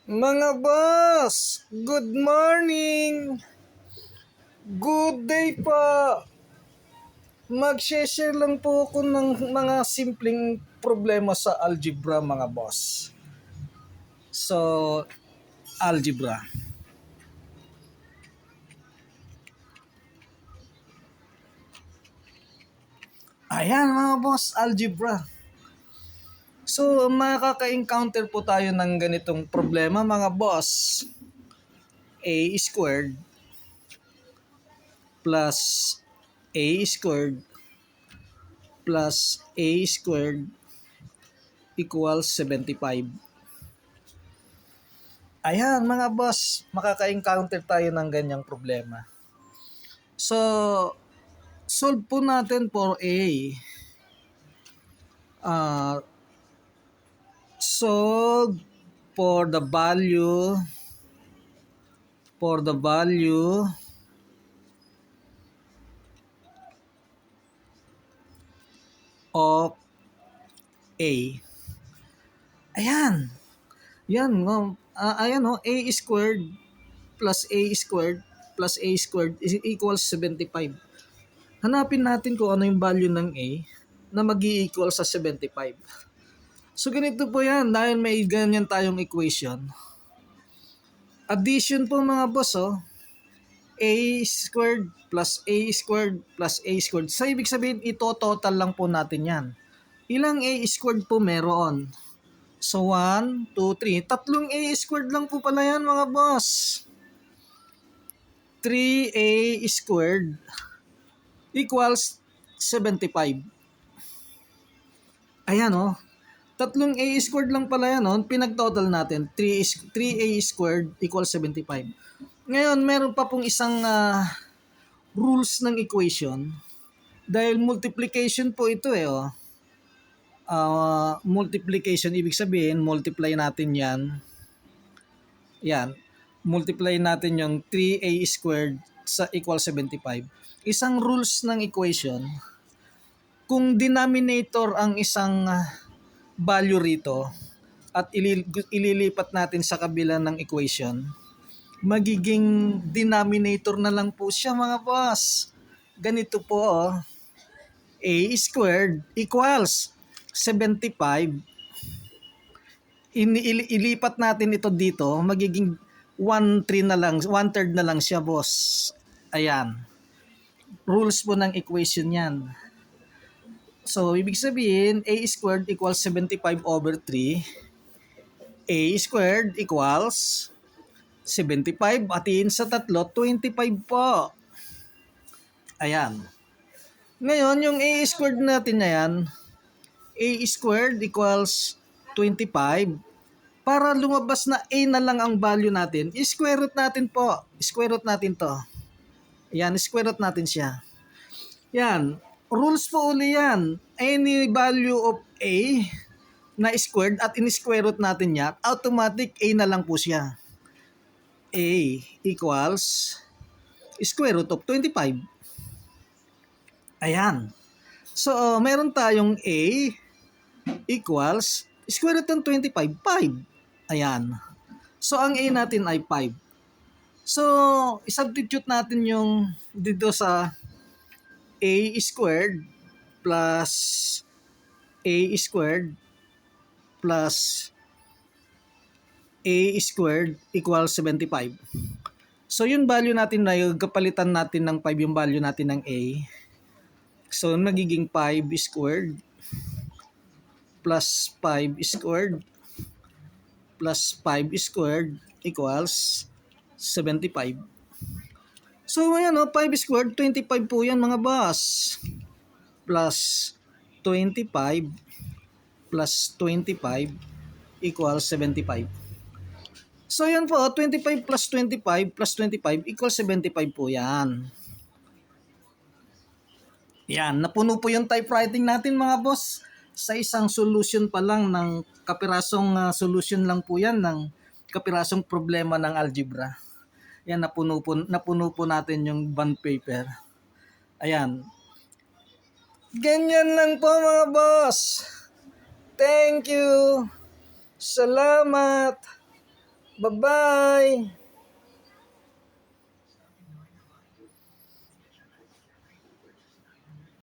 Mga boss, good morning! Good day po! Mag-share lang po ako ng mga simpleng problema sa algebra mga boss. So, algebra. Ayan mga boss, algebra. So, makaka-encounter po tayo ng ganitong problema mga boss. A squared plus A squared plus A squared equals 75. Ayan mga boss, makaka-encounter tayo ng ganyang problema. So, solve po natin for A. Solve for the value of A. Ayan. Yan, ayan A squared plus A squared plus A squared is equals 75. Hanapin natin kung ano yung value ng A na mag-i-equal sa 75. So ganito po yan, dahil may ganyan tayong equation. Addition po mga boss, A squared plus A squared plus A squared. So ibig sabihin, ito total lang po natin yan. Ilang A squared po meron? So 1, 2, 3. Tatlong A squared lang po pala yan mga boss. 3A squared equals 75. Ayan tatlong A squared lang pala yan pinag-total natin. 3A squared equals 75. Ngayon, meron pa pong isang rules ng equation. Dahil multiplication po ito multiplication, ibig sabihin, multiply natin yan. Yan. Multiply natin yung 3A squared sa equal 75. Isang rules ng equation, kung denominator ang isang value rito at ililipat natin sa kabila ng equation, magiging denominator na lang po siya mga boss. Ganito po A squared equals 75. Ilipat natin ito dito, magiging 1/3 na lang, 1/3 na lang siya boss. Ayan. Rules po ng equation yan. So, ibig sabihin, A squared equals 75 over 3. A squared equals 75 atin sa tatlo, 25 po. Ayan. Ngayon, yung A squared natin na yan, A squared equals 25. Para lumabas na A na lang ang value natin, square root natin po. Square root natin to. Ayan, square root natin siya. Yan. Rules po uli yan. Any value of A na squared at in-square root natin yan, automatic A na lang po siya. A equals square root of 25. Ayan. So, meron tayong A equals square root ng 25, 5. Ayan. So, ang A natin ay 5. So, isubstitute natin yung dito sa A squared plus A squared plus A squared equals 75. So, yung value natin na yung kapalitan natin ng 5 yung value natin ng A. So, magiging 5 squared plus 5 squared plus 5 squared equals 75. So, ayan 5 squared, 25 po yan mga boss. Plus 25 plus 25 equals 75. So, yan po, 25 plus 25 plus 25 equals 75 po yan. Yan, napuno po yung typewriting natin mga boss. Sa isang solution pa lang ng kapirasong solution lang po yan ng kapirasong problema ng algebra. Yan, napuno po natin yung bond paper. Ayan. Ganyan lang po mga boss. Thank you. Salamat. Bye-bye!